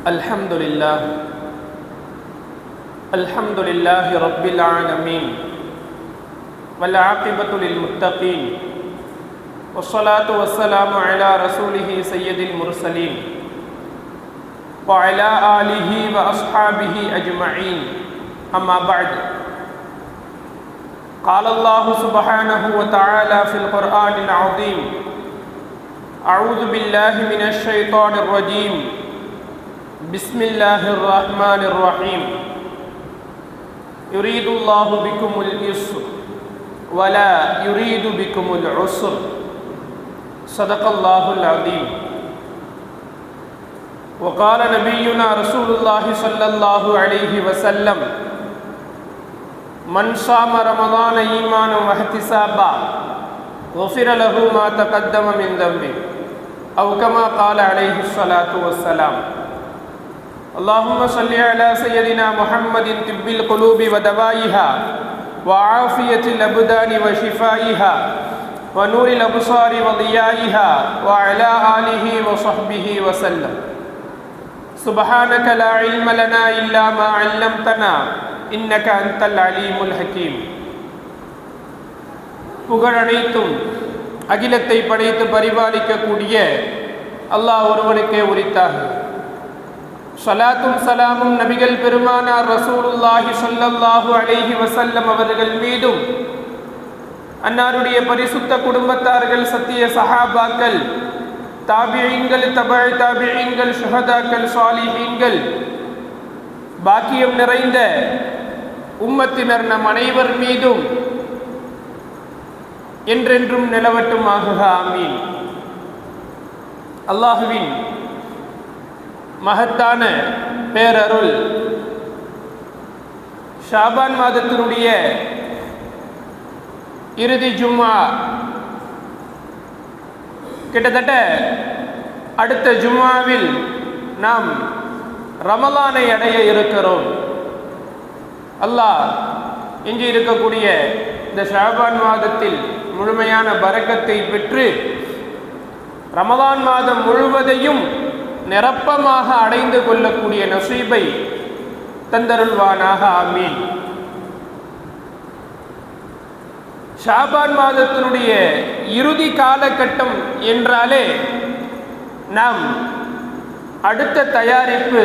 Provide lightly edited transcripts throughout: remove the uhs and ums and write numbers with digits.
الحمد لله رب العالمين والعاقبة للمتقين والصلاة والسلام على رسوله سيد المرسلين وعلى آله وأصحابه أجمعين أما بعد قال الله سبحانه وتعالى في القرآن العظيم أعوذ بالله من الشيطان الرجيم بسم الله الرحمن الرحيم يريد الله بكم اليسر ولا يريد بكم العسر صدق الله العظيم وقال نبينا رسول الله صلى الله عليه وسلم من صام رمضان إيمانا واحتسابا غفر له ما تقدم من ذنبه أو كما قال عليه الصلاة والسلام اللهم صل على سيدنا محمد طب القلوب ودوائها وعافية الأبدان وشفائها ونور الأبصار وضيائها وعلى آله وصحبه وسلم سبحانك لا علم لنا إلا ما علمتنا إنك أنت العليم الحكيم புகழனைத்தும் அகிலத்தை படைத்து பரிபாலிக்கக்கூடிய அல்லாஹ் ஒருவனுக்கே உரித்தாகும். ஸலாத்தும் சலாமும் நபிகள் பெருமானார் ரசூலுல்லாஹி ஸல்லல்லாஹு அலைஹி வஸல்லம் அவர்கள் மீதும் அன்னாருடைய பரிசுத்த குடும்பத்தார்கள் சத்திய சஹாபாக்கள் தாபிஈன்கள் தபஅ தாபிஈன்கள் ஷுஹதாக்கள் சாலிஹீன்கள் பாக்கியம் நிறைந்த உம்மத்தினர் நம் அனைவர் மீதும் என்றென்றும் நிலவட்டுமாக ஆமீன். அல்லாஹுவின் மகத்தான பேரருள் ஷாபான் மாதத்தினுடைய இறுதி ஜும்மா கிட்டத்தட்ட அடுத்த ஜும்மாவில் நாம் ரமலானை அடைய இருக்கிறோம். அல்லாஹ் இன்று இருக்கக்கூடிய இந்த ஷாபான் மாதத்தில் முழுமையான பரக்கத்தை பெற்று ரமலான் மாதம் முழுவதையும் நிரப்பமாக அடைந்து கொள்ளக்கூடிய நசீபை தந்தருள்வானாக ஆமீன். ஷாபான் மாதத்தினுடைய இறுதி காலகட்டம் என்றாலே நாம் அடுத்த தயாரிப்பு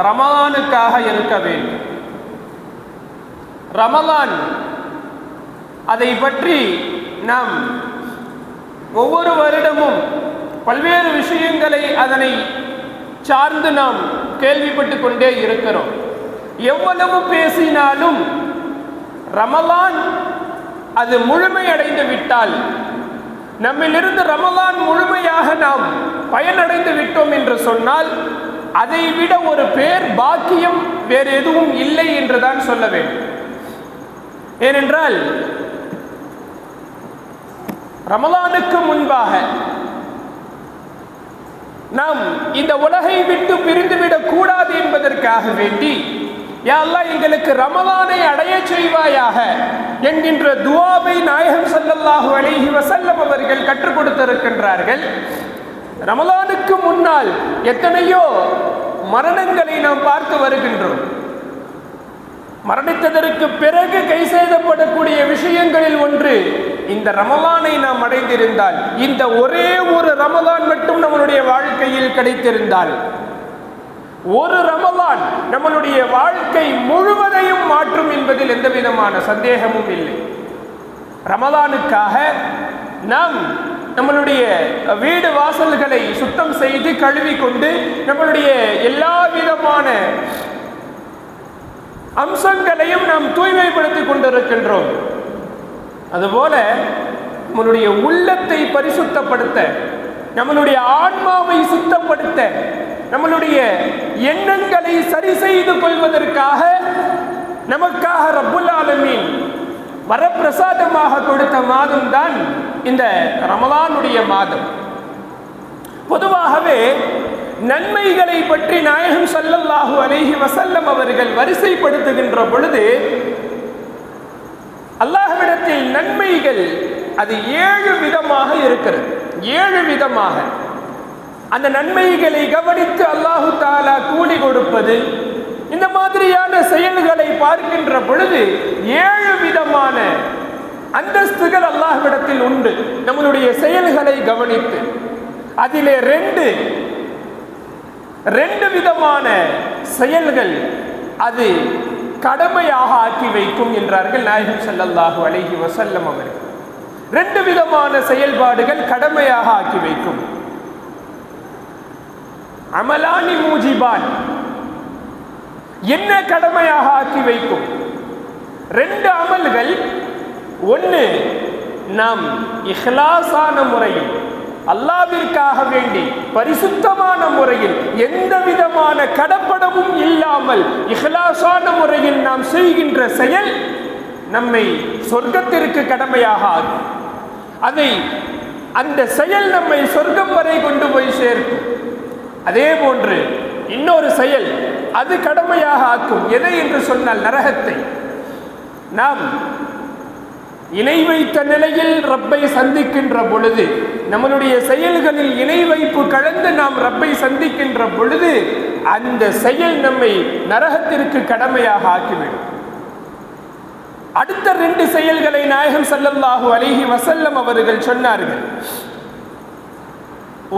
ரமலானுக்காக இருக்க வேண்டும். ரமலான் அதை பற்றி நாம் ஒவ்வொரு வருடமும் பல்வேறு விஷயங்களை அதனை சார்ந்து நாம் கேள்விப்பட்டு கொண்டே இருக்கிறோம். எவ்வளவு பேசினாலும் ரமலான் அது முழுமையடைந்து விட்டால், நம்மிலிருந்து ரமலான் முழுமையாக நாம் பயனடைந்து விட்டோம் என்று சொன்னால் அதை விட ஒரு பேர் பாக்கியம் வேறு எதுவும் இல்லை என்றுதான் சொல்ல வேண்டும். ஏனென்றால் ரமலானுக்கு முன்பாக நாம் இந்த உலகை விட்டு பிரிந்துவிடக் கூடாது என்பதற்காக வேண்டி யா அல்லாஹ் எங்களுக்கு ரமலானை அடைய செய்வாயாக என்கின்ற துஆவை நாயகம் ஸல்லல்லாஹு அலைஹி வஸல்லம் அவர்கள் கற்றுக் கொடுத்திருக்கின்றார்கள். ரமலானுக்கு முன்னால் எத்தனையோ மரணங்களை நாம் பார்த்து வருகின்றோம். மரணித்ததற்கு பிறகு கை செய்யப்படக்கூடிய விஷயங்களில் ஒன்று இந்த ரமலானை நாம் அடைந்திருந்தால், இந்த ஒரே ஒரு ரமலான் மட்டும் நம்மளுடைய வாழ்க்கையில் கிடைத்திருந்தால், ஒரு ரமலான் நம்மளுடைய வாழ்க்கை முழுவதையும் மாற்றும் என்பதில் எந்த விதமான சந்தேகமும் இல்லை. ரமலானுக்காக நாம் நம்மளுடைய வீடு வாசல்களை சுத்தம் செய்து கழுவி கொண்டு நம்மளுடைய எல்லா விதமான அம்சங்களையும் நாம் தூய்மைப்படுத்திக் கொண்டிருக்கின்றோம். அதுபோல நம்மளுடைய உள்ளத்தை பரிசுத்தப்படுத்த, நம்மளுடைய ஆன்மாவை சுத்தப்படுத்த, நம்மளுடைய எண்ணங்களை சரி செய்து கொள்வதற்காக நமக்காக ரப்புல் ஆலமீன் வரப்பிரசாதமாக கொடுத்த மாதம் தான் இந்த ரமலானுடைய மாதம். பொதுவாகவே நன்மைகளை பற்றி நாயகம் ஸல்லல்லாஹு அலைஹி வஸல்லம் அவர்கள் வரிசைப்படுத்துகின்ற பொழுது அல்லாஹ்விடத்தில் நன்மைகள் அது 7 விதமாக இருக்கிறது. 7 விதமாக அந்த நன்மைகளை கவனித்து அல்லாஹு தஆலா கூலி கொடுப்பது, இந்த மாதிரியான செயல்களை பார்க்கின்ற பொழுது 7 விதமான அந்தஸ்துகள் அல்லாஹ்விடத்தில் உண்டு. நம்மளுடைய செயல்களை கவனித்து அதிலே 2 விதமான செயல்கள் அது கடமையாக ஆக்கி வைக்கும் என்றார்கள் நாயகம் ஸல்லல்லாஹு அலைஹி வஸல்லம் அவர்கள். 2 விதமான செயல்பாடுகள் கடமையாக ஆக்கி வைக்கும். அமலானி மூஜிபான், என்ன கடமையாக ஆக்கி வைக்கும்? 2 அமல்கள். ஒன்று, நாம் இஹ்லாஸான முறையில் அல்லாஹ்விற்காக வேண்டி பரிசுத்தமான முறையில் எந்த விதமான கடப்படமும் இல்லாமல் இஹ்லாஸான முறையில் நாம் செய்கின்ற செயல் நம்மை சொர்க்கத்திற்கு கடமையாக ஆகும். அந்த செயல் நம்மை சொர்க்கம் வரை கொண்டு போய் சேர்க்கும். அதே போன்று இன்னொரு செயல் அது கடமையாக ஆக்கும். எதை என்று சொன்னால் நரகத்தை. நாம் இணை வைத்த நிலையில் ரப்பை சந்திக்கின்ற பொழுது, நம்மளுடைய செயல்களில் இணை வைப்பு கலந்து நாம் ரப்பை சந்திக்கின்ற பொழுது அந்த செயல் நம்மை நரகத்திற்கு கடமையாக ஆக்கிவிடும். அடுத்த 2 செயல்களை நாயகம் ஸல்லல்லாஹு அலைஹி வஸல்லம் அவர்கள் சொன்னார்கள்.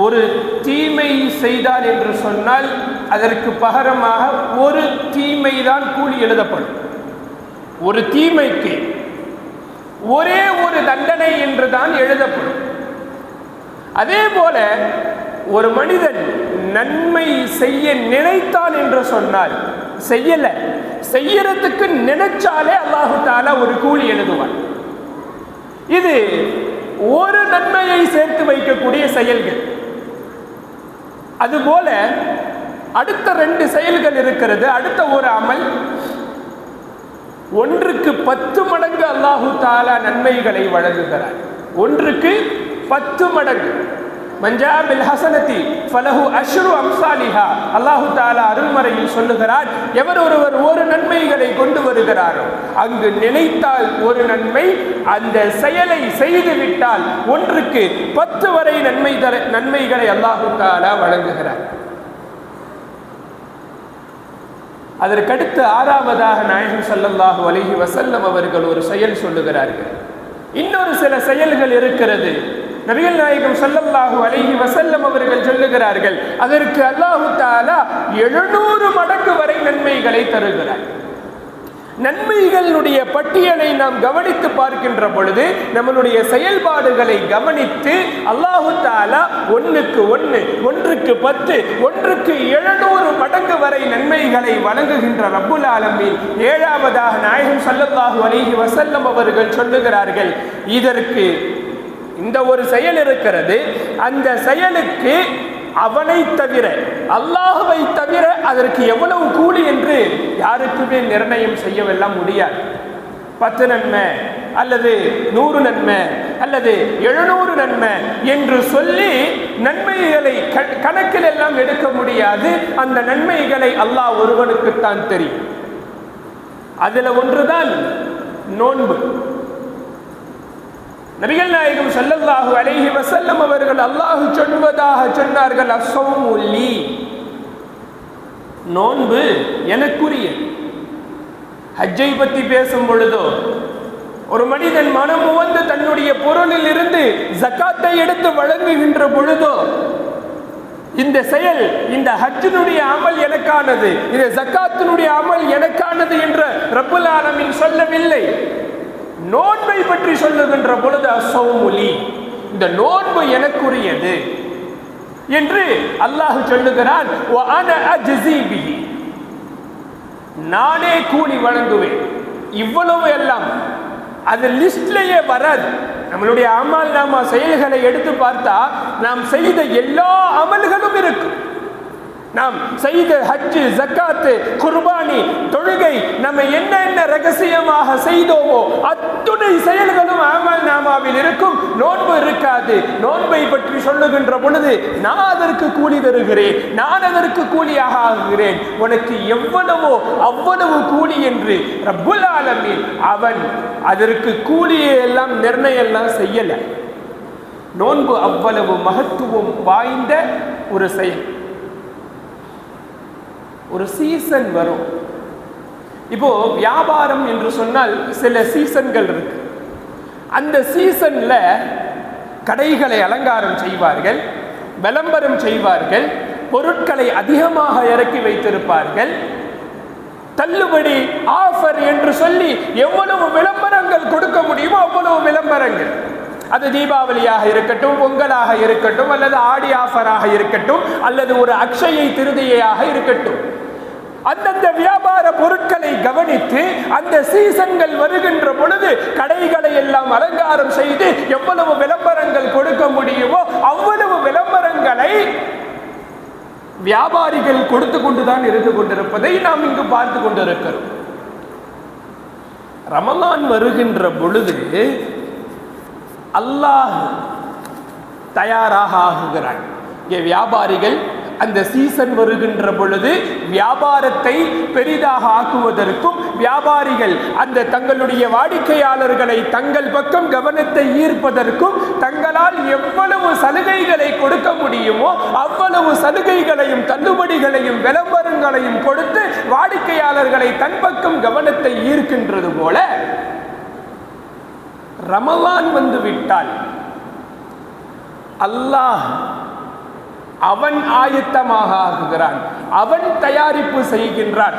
ஒரு தீமை செய்தால் என்று சொன்னால் அதற்கு பகரமாக ஒரு தீமைதான் கூலி எழுதப்படும். ஒரு தீமைக்கு ஒரே ஒரு தண்டனை என்றுதான் எழுதப்படும். அதே போல ஒரு மனிதன் நன்மை செய்ய நினைத்தான் என்று சொன்னால் செய்யறதுக்கு நினைச்சாலே அல்லாஹு தஆலா ஒரு கூலி எழுதுவான். இது ஒரு நன்மையை சேர்த்து வைக்கக்கூடிய செயல்கள். அதுபோல அடுத்த 2 செயல்கள் இருக்கிறது. அடுத்த ஒரு அமல், ஒன்றுக்கு 10 மடங்கு அல்லாஹு தஆலா நன்மைகளை வழங்குகிறார். ஒன்றுக்கு 10 மடங்கு. மஞ்சா பில் ஹஸனதி ஃபலஹு அஷ்ரு அம்சாலிஹா. அல்லாஹு தஆலா அருள்மறையில் சொல்லுகிறார், எவர் ஒருவர் ஒரு நன்மைகளை கொண்டு வருகிறாரோ அங்கு நினைத்தால் ஒரு நன்மை, அந்த செயலை செய்து விட்டால் ஒன்றுக்கு 10 வரை நன்மைகளை அல்லாஹு தஆலா வழங்குகிறார். அதற்கடுத்து 6வதாக நாயகம் ஸல்லல்லாஹு அலைஹி வஸல்லம் அவர்கள் ஒரு செயல் சொல்லுகிறார்கள். இன்னொரு சில செயல்கள் இருக்கிறது. நபிகள் நாயகம் ஸல்லல்லாஹு அலைஹி வஸல்லம் அவர்கள் சொல்லுகிறார்கள், அதற்கு அல்லாஹு தஆலா 700 மடங்கு வரை நன்மைகளை தருகிறார். நன்மைகளுடைய பட்டியலை நாம் கவனித்து பார்க்கின்ற பொழுது நம்மளுடைய செயல்பாடுகளை கவனித்து அல்லாஹு தஆலா 1க்கு 1, 1க்கு 10, 1க்கு 700 மடங்கு வரை நன்மைகளை வழங்குகின்ற ரப்புல் ஆலமீன். 7வதாக நாயகம் ஸல்லல்லாஹு அலைஹி வஸல்லம் அவர்கள் சொல்லுகிறார்கள், இதற்கு இந்த ஒரு செயல் இருக்கிறது, அந்த செயலுக்கு அவனை தவிர, அல்லாஹ்வை தவிர அதற்கு எவ்வளவு கூலி என்று யாருக்குமே நிர்ணயம் செய்யவெல்லாம் முடியாது. 10 நன்மை அல்லது 100 நன்மை அல்லது 700 நன்மை என்று சொல்லி நன்மைகளை கணக்கில் எல்லாம் எடுக்க முடியாது. அந்த நன்மைகளை அல்லாஹ் ஒருவனுக்குத்தான் தெரியும். அதுல ஒன்றுதான் நோன்பு. நபிகள் நாயகம் ஸல்லல்லாஹு அலைஹி வஸல்லம் அவர்கள் அல்லாஹ் சொல்வதாக சொன்னார்கள், அஸ்ஸௌமு லீ, நோன்பு எனக்குரிய. ஹஜ்ஜை பற்றி பேசும் பொழுதோ ஒரு மனிதன் மனம் வந்து தன்னுடைய பொருளில் இருந்து ஜகாத்தை எடுத்து வழங்குகின்ற பொழுதோ இந்த செயல், இந்த ஹஜ்ஜினுடைய அமல் எனக்கானது, இந்த ஜகாத்தினுடைய அமல் எனக்கானது என்று ரப்புல் ஆலமீன் சொல்லவில்லை. நோன்பை பற்றி சொல்லுகின்ற பொழுது அஸ்ஸௌமு லீ, இந்த நோன்பு எனக்குரியது என்று அல்லாஹ் சொல்லுகிறான். வ அன அஜ்ஸி பிஹி, நானே கூலி வழங்குவேன். இவ்வளவு எல்லாம் அது லிஸ்ட்லயே வராது. நம்மளுடைய அமல் நாம செயல்களை எடுத்து பார்த்தா நாம் செய்த எல்லா அமல்களும் இருக்கும். நாம் செய்த ஹஜ்ஜு, ஜக்காத்து, குர்பானி, தொழுகை, நம்ம என்ன ரகசியமாக செய்தோமோ அத்துணை செயல்களும் அமல் நாமாவில் இருக்கும். நோன்பு இருக்காது. நோன்பை பற்றி சொல்லுகின்ற பொழுது நான் அதற்கு கூலி தருகிறேன், நான் அதற்கு கூலியாக ஆகுகிறேன், உனக்கு எவ்வளவோ அவ்வளவு கூலி என்று ரப்புல் ஆலமீன் அவன் அதற்கு கூலியை எல்லாம் நிர்ணயம் எல்லாம் செய்யல. நோன்பு அவ்வளவு மகத்துவம் வாய்ந்த ஒரு செயல். ஒரு சீசன் வரும். இப்போ வியாபாரம் என்று சொன்னால் சில சீசன்கள் இருக்கு. அந்த சீசன்ல கடைகளை அலங்காரம் செய்வார்கள், விளம்பரம் செய்வார்கள், பொருட்களை அதிகமாக இறக்கி வைத்திருப்பார்கள், தள்ளுபடி ஆஃபர் என்று சொல்லி எவ்வளவு விளம்பரங்கள் கொடுக்க முடியுமோ அவ்வளவு விளம்பரங்கள். அது தீபாவளியாக இருக்கட்டும், பொங்கலாக இருக்கட்டும், அல்லது ஆடி ஆஃபராக இருக்கட்டும், அல்லது ஒரு அக்ஷயை திருதியாக இருக்கட்டும், அந்தந்த வியாபார பொருட்களை கவனித்து அந்த சீசன்கள் வருகின்ற பொழுது கடைகளை எல்லாம் அலங்காரம் செய்து எவ்வளவு விளம்பரங்கள் கொடுக்க முடியுமோ அவ்வளவு விளம்பரங்களை வியாபாரிகள் கொடுத்து கொண்டுதான் இருந்து கொண்டிருப்பதை நாம் இங்கு பார்த்து கொண்டிருக்கிறோம். ரமலான் வருகின்ற பொழுது அல்லாஹ் தயாராக ஆகுகிறான். வியாபாரிகள் அந்த சீசன் வருகின்ற பொழுது வியாபாரத்தை பெரிதாக ஆக்குவதற்கும், வியாபாரிகள் அந்த தங்களுடைய வாடிக்கையாளர்களை தங்கள் பக்கம் கவனத்தை ஈர்ப்பதற்கும் தங்களால் எவ்வளவு சலுகைகளை கொடுக்க முடியுமோ அவ்வளவு சலுகைகளையும் தள்ளுபடிகளையும் விளம்பரங்களையும் கொடுத்து வாடிக்கையாளர்களை தன் பக்கம் கவனத்தை ஈர்க்கின்றது போல ரமலான் வந்து விட்டால் அல்லாஹ் அவன் ஆயத்தமாக ஆகுகிறான், அவன் தயாரிப்பு செய்கின்றான்,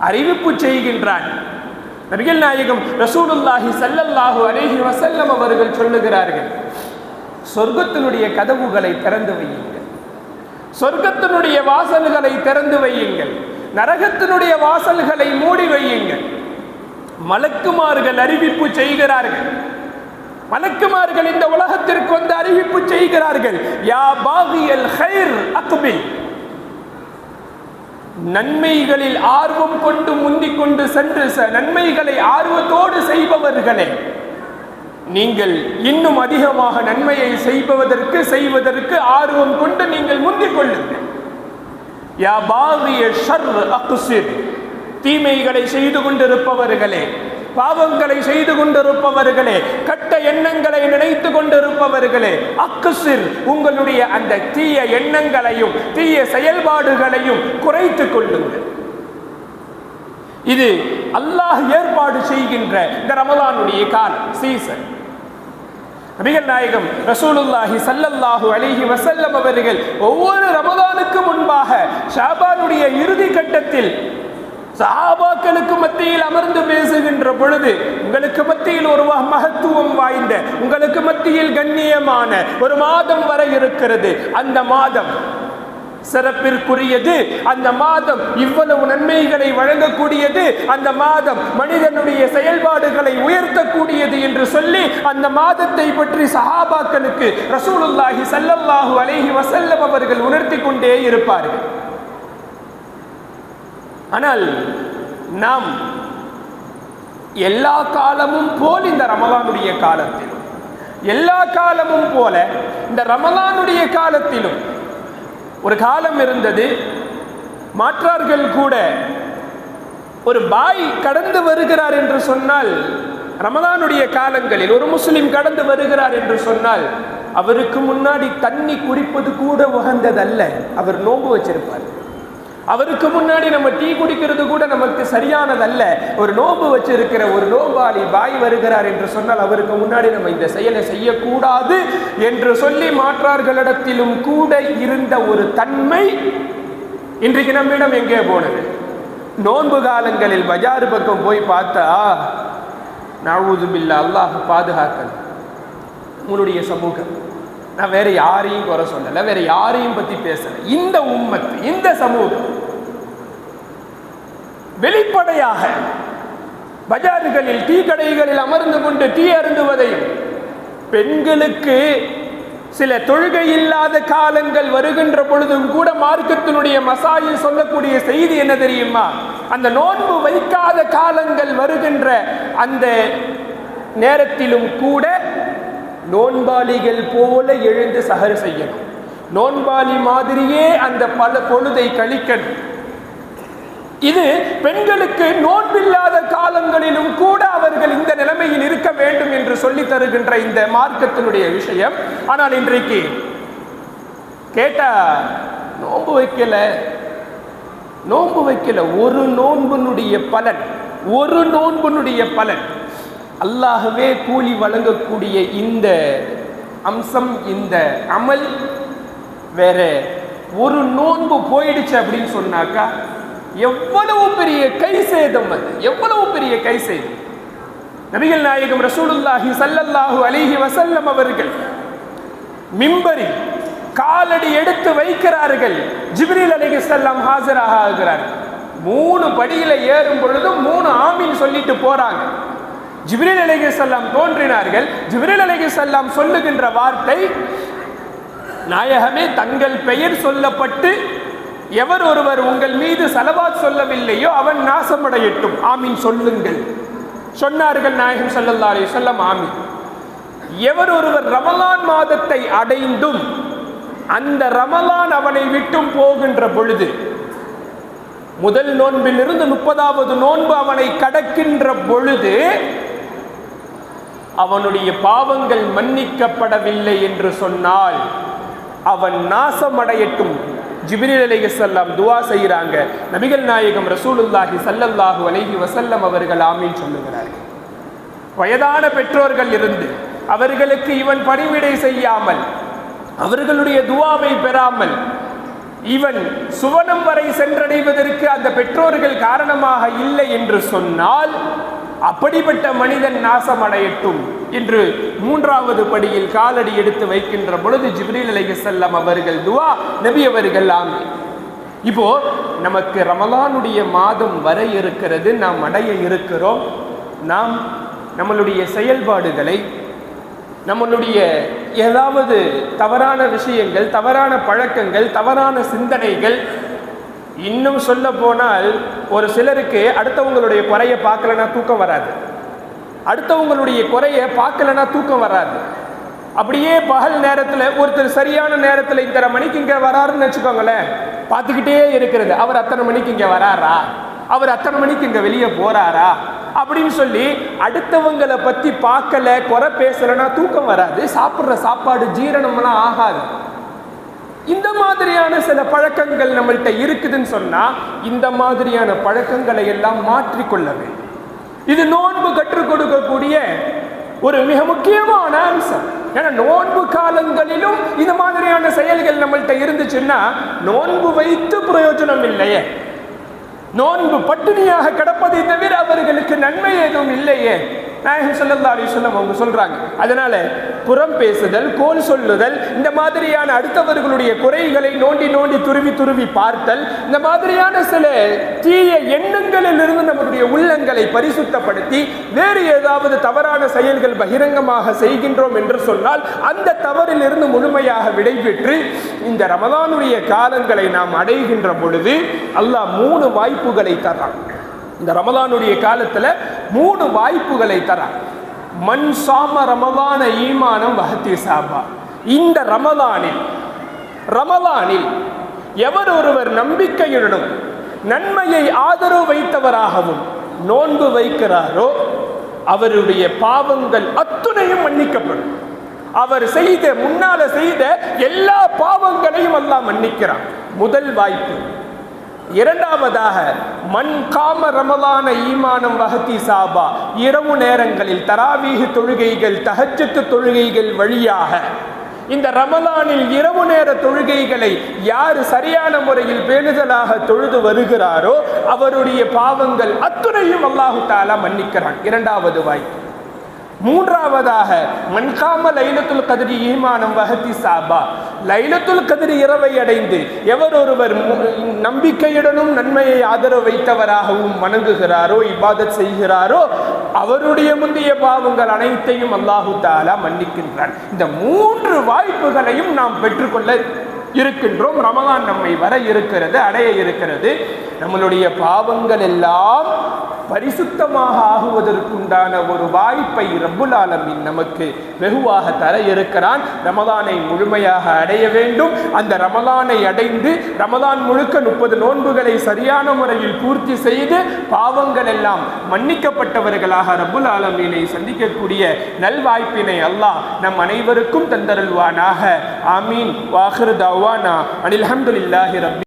அறிவிப்பு செய்கின்றான். நபிகள் நாயகம் ரசூலுல்லாஹி ஸல்லல்லாஹு அலைஹி வஸல்லம் அவர்கள் சொல்லுகிறார்கள், சொர்க்கத்தினுடைய கதவுகளை திறந்து வையுங்கள், சொர்க்கத்தினுடைய வாசல்களை திறந்து வையுங்கள், நரகத்தினுடைய வாசல்களை மூடி வையுங்கள். மலக்குமார்கள் அறிவிப்பு செய்கிறார்கள். மலக்குமார்கள் இந்த உலகத்திற்கு வந்து அறிவிப்பு செய்கிறார்கள், யா பாகியல் கைர் அக்பில், நன்மைகளில் ஆர்வம் கொண்டு முந்திக் கொண்டு சென்று நன்மைகளை ஆர்வத்தோடு செய்பவர்களே, நீங்கள் இன்னும் அதிகமாக நன்மையை செய்வதற்கு ஆர்வம் கொண்டு நீங்கள் முந்திக் கொள்ளுங்கள். யா பாகிய ஷர் அக்ஸிர், தீமைகளை செய்து கொண்டிருப்பவர்களே, பாவங்களை செய்து கொண்டிருப்பவர்களே, கட்ட எண்ணங்களை நினைத்து கொண்டிருப்பவர்களே, அக்ஸிர், உங்களுடைய அந்த தீய எண்ணங்களையும் தீய செயல்பாடுகளையும் குறைத்துக் கொள்ளுங்கள். இது அல்லாஹ் ஏற்பாடு செய்கின்ற இந்த ரமலானுடைய காலம், சீசன். நபிகள் நாயகம் ரசூலுல்லாஹி ஸல்லல்லாஹு அலைஹி வஸல்லம் அவர்கள் ஒவ்வொரு ரமலானுக்கு முன்பாக ஷாபானுடைய இறுதி கட்டத்தில் சஹாபாக்களுக்கு மத்தியில் அமர்ந்து பேசுகின்ற பொழுது, உங்களுக்கு மத்தியில் ஒரு மகத்துவம் வாய்ந்த, உங்களுக்கு மத்தியில் கண்ணியமான ஒரு மாதம் வர இருக்கிறது, அந்த மாதம் சிறப்பிற்குரியது, அந்த மாதம் இவ்வளவு நன்மைகளை வழங்கக்கூடியது, அந்த மாதம் மனிதனுடைய செயல்பாடுகளை உயர்த்தக்கூடியது என்று சொல்லி அந்த மாதத்தை பற்றி சஹாபாக்களுக்கு ரசூலுல்லாஹி ஸல்லல்லாஹு அலைஹி வஸல்லம் அவர்கள் உணர்த்தி கொண்டே இருப்பார்கள். ஆனால் நாம் எல்லா காலமும் போல் இந்த ரமலானுடைய காலத்திலும், எல்லா காலமும் போல இந்த ரமலானுடைய காலத்திலும் ஒரு காலம் இருந்தது, மாற்றார்கள் கூட ஒரு பாய் கடந்து வருகிறார் என்று சொன்னால், ரமலானுடைய காலங்களில் ஒரு முஸ்லிம் கடந்து வருகிறார் என்று சொன்னால் அவருக்கு முன்னாடி தண்ணி குடிப்பது கூட உகந்ததல்ல, அவர் நோன்பு வச்சிருப்பார். அவருக்கு முன்னாடி நம்ம டீ குடிக்கிறது கூட நமக்கு சரியானதல்ல. ஒரு நோன்பு வச்சிருக்கிற ஒரு நோம்பாளி பாய் வருகிறார் என்று சொன்னால் அவருக்கு முன்னாடி நம்ம இந்த செயலை செய்யக்கூடாது என்று சொல்லி மாற்றார்களிடத்திலும் கூட இருந்த ஒரு தன்மை இன்றைக்கு நம்மிடம் எங்கே போனது? நோன்பு காலங்களில் பஜார் பக்கம் போய் பார்த்தா, நஊது பில்லாஹ், அல்லாஹ் பாதுகாக்கல் உங்களுடைய சமூகம். நான் வேற யாரையும் குறை சொல்லல, வேற யாரையும் பத்தி பேசல. இந்த உம்மத்து, இந்த சமூகம் வெளிப்படையாக பஜார்களில் டீ கடைகளில் அமர்ந்து கொண்டு டீ அருந்துவதையும், பெண்களுக்கு சில தொழுகை இல்லாத காலங்கள் வருகின்ற பொழுதும் கூட மார்க்கத்தினுடைய மசாயில் சொல்லக்கூடிய செய்தி என்ன தெரியுமா? அந்த நோன்பு வைக்காத காலங்கள் வருகின்ற அந்த நேரத்திலும் கூட நோன்பாளிகள் போல எழுந்து சஹர் செய்யணும், நோன்பாளி மாதிரியே அந்த பல பொழுதை கழிக்கணும். இது பெண்களுக்கு நோன்பில்லாத காலங்களிலும் கூட அவர்கள் இந்த நிலைமையில் இருக்க வேண்டும் என்று சொல்லி தருகின்ற இந்த மார்க்கத்தினுடைய விஷயம். ஆனால் இன்றைக்கு கேட்டா நோன்பு வைக்கல ஒரு நோன்புனுடைய பலன் அல்லாஹ்வே கூலி வழங்கக்கூடிய இந்த அம்சம், இந்த அமல் வேற ஒரு நோன்பு போயிடுச்சு அப்படின்னு சொன்னாக்கா எவ்வளவு பெரிய கை சேதம். நபிகள் நாயகம் ரசூலுல்லாஹி ஸல்லல்லாஹு அலைஹி வஸல்லம் அவர்கள் மிம்பரில் காலடி எடுத்து வைக்கிறார்கள். ஜிப்ரீல் அலைஹிஸ்ஸலாம் ஹாஜராக ஆகிறார்கள். 3 படியில ஏறும் பொழுதும் 3 ஆமீன் சொல்லிட்டு போறாங்க. ஜிப்ரீல் அலைஹிஸ்ஸலாம் தோன்றினார்கள். ஜிப்ரீல் அலைஹிஸ்ஸலாம் சொல்லுகின்ற வார்த்தை, நாயகமே, தங்கள் பெயர் சொல்லப்பட்டு எவர் ஒருவர் உங்கள் மீது ஸலவாத் சொல்லவில்லையோ அவன் நாசமடையட்டும், ஆமீன் சொல்லுங்கள். சொன்னார்கள் நாயகம் ஸல்லல்லாஹு அலைஹி வஸல்லம், ஆமீன். எவர் ஒருவர் ரமலான் மாதத்தை அடைந்தும் அந்த ரமலான் அவனை விட்டும் போகின்ற பொழுது, முதல் நோன்பிலிருந்து 30வது நோன்பு அவனை கடக்கின்ற பொழுது அவனுடைய பாவங்கள் மன்னிக்கப்படவில்லை என்று சொன்னால் அவன் நாசமடையட்டும். ஜிப்ரீல் அலைஹிஸ்ஸலாம் துஆ செய்கிறாங்க. நபிகள் நாயகம் ரசூலுல்லாஹி ஸல்லல்லாஹு அலைஹி வஸல்லம் அவர்கள் ஆமீன் சொல்லுகிறார்கள். வயதான பெற்றோர்கள் இருந்து அவர்களுக்கு இவன் பணிவிடை செய்யாமல், அவர்களுடைய துஆவை பெறாமல் இவன் சுவனம் வரை சென்றடைவதற்கு அந்த பெற்றோர்கள் காரணமாக இல்லை என்று சொன்னால் அப்படிப்பட்ட மனிதன் நாசமடையட்டும் என்று 3வது படியில் காலடி எடுத்து வைக்கின்ற பொழுது ஜிப்ரீல் அலைஹிஸ்ஸலாம் அவர்கள் துஆ, நபி அவர்கள் ஆமீன். இப்போ நமக்கு ரமலானுடைய மாதம் வர இருக்கிறது, நாம் அடைய இருக்கிறோம். நாம் நம்மளுடைய செயல்பாடுகளை, நம்மளுடைய ஏதாவது தவறான விஷயங்கள், தவறான பழக்கங்கள், தவறான சிந்தனைகள், இன்னும் சொல்ல போனால் ஒரு சிலருக்கு அடுத்தவங்களுடைய குறைய பார்க்கலனா தூக்கம் வராது. அப்படியே பகல் நேரத்தில் ஒருத்தர் சரியான நேரத்தில் இத்தனை மணிக்கு இங்கே வராருன்னு வச்சுக்கோங்களேன், பார்த்துக்கிட்டே இருக்கிறது. அவர் அத்தனை மணிக்கு இங்கே வராரா, அவர் அத்தனை மணிக்கு இங்கே வெளியே போறாரா அப்படின்னு சொல்லி அடுத்தவங்களை பற்றி பார்க்கல, குறை பேசலைன்னா தூக்கம் வராது. சாப்பிட்ற சாப்பாடு ஜீரணம்லாம் ஆகாது. இந்த மாதிரியான சில பழக்கங்கள் நம்மள்கிட்ட இருக்குதுன்னு சொன்னா இந்த மாதிரியான பழக்கங்களை எல்லாம் மாற்றிக்கொள்ள வேண்டும். இது நோன்பு கற்றுக் கொடுக்கக்கூடிய ஒரு மிக முக்கியமான அம்சம். ஏன்னா நோன்பு காலங்களிலும் இந்த மாதிரியான செயல்கள் நம்மள்கிட்ட இருந்துச்சுன்னா நோன்பு வைத்து பிரயோஜனம் இல்லையே, நோன்பு பட்டினியாக கிடப்பதை தவிர அவர்களுக்கு நன்மை எதுவும் இல்லையே. நாயகம் ஸல்லல்லாஹு அலைஹி வஸல்லம் அவங்க சொல்றாங்க. அதனால புறம் பேசுதல், கோல் சொல்லுதல், இந்த மாதிரியான அடுத்தவர்களுடைய குறைகளை நோண்டி நோண்டி துருவி பார்த்தல், இந்த மாதிரியான சில தீய எண்ணங்களில் இருந்து நம்முடைய உள்ளங்களை பரிசுத்தப்படுத்தி வேறு ஏதாவது தவறான செயல்கள் பகிரங்கமாக செய்கின்றோம் என்று சொன்னால் அந்த தவறில் இருந்து முழுமையாக விடைபெற்று இந்த ரமலானுடைய காலங்களை நாம் அடைகின்ற பொழுது அல்லாஹ் 3 வாய்ப்புகளை தர்றான். இந்த ரமலானுடைய காலத்துல 3 வாய்ப்புகளை தரான். மன் சாம ரமலான ஈமானம் வஹ்திசாபா. இந்த ரமலானில் எவர் ஒருவர் நம்பிக்கையுடனும் நன்மையை ஆதரவு வைத்தவராகவும் நோன்பு வைக்கிறாரோ அவருடைய பாவங்கள் அத்துணையும் மன்னிக்கப்படும். அவர் முன்னால செய்த எல்லா பாவங்களையும் அல்லாஹ் மன்னிக்கிறான். முதல் வாய்ப்பு. இரண்டாவதாக மன் காம ரமலான ஈமானம் வஹ்திசாபா. இரவு நேரங்களில் தராவீஹ் தொழுகைகள், தஹஜ்ஜத் தொழுகைகள் வழியாக இந்த ரமலானில் இரவு நேர தொழுகைகளை யார் சரியான முறையில் பேணுதலாக தொழுது வருகிறாரோ அவருடைய பாவங்கள் அத்துணையும் அல்லாஹு தஆலா மன்னிக்கிறான். இரண்டாவது வாய்ப்பு. மூன்றாவதாக மன்காம லைலத்துல் கத்ரி ஈமானம் வஹ்திசாபா. லைலத்துல் கத்ரி இரவை அடைந்து எவர் ஒருவர் நம்பிக்கையுடனும் நன்மையை ஆதரவு வைத்தவராகவும் வணங்குகிறாரோ, இபாதத் செய்கிறாரோ அவருடைய முந்தைய பாவங்கள் அனைத்தையும் அல்லாஹு தஆலா மன்னிக்கின்றான். இந்த 3 வாய்ப்புகளையும் நாம் பெற்றுக்கொள்ள இருக்கின்றோம். ரமலான் நம்மை வர இருக்கிறது, அடைய இருக்கிறது. நம்மளுடைய பாவங்கள் எல்லாம் பரிசுத்தமாக ஆகுவதற்குண்டான ஒரு வாய்ப்பை ரப்புல் ஆலமீன் நமக்கு வெகுவாக தர இருக்கிறான். ரமலானை முழுமையாக அடைய வேண்டும். அந்த ரமலானை அடைந்து ரமலான் முழுக்க 30 நோன்புகளை சரியான முறையில் பூர்த்தி செய்து பாவங்கள் எல்லாம் மன்னிக்கப்பட்டவர்களாக ரப்புல் ஆலமீனை சந்திக்கக்கூடிய நல்வாய்ப்பினை அல்லாஹ் நம் அனைவருக்கும் தந்தருள்வானாக. ஆமீன். வாஹிரு தஅவானா அனில் ஹம்துலில்லாஹி ரப்பி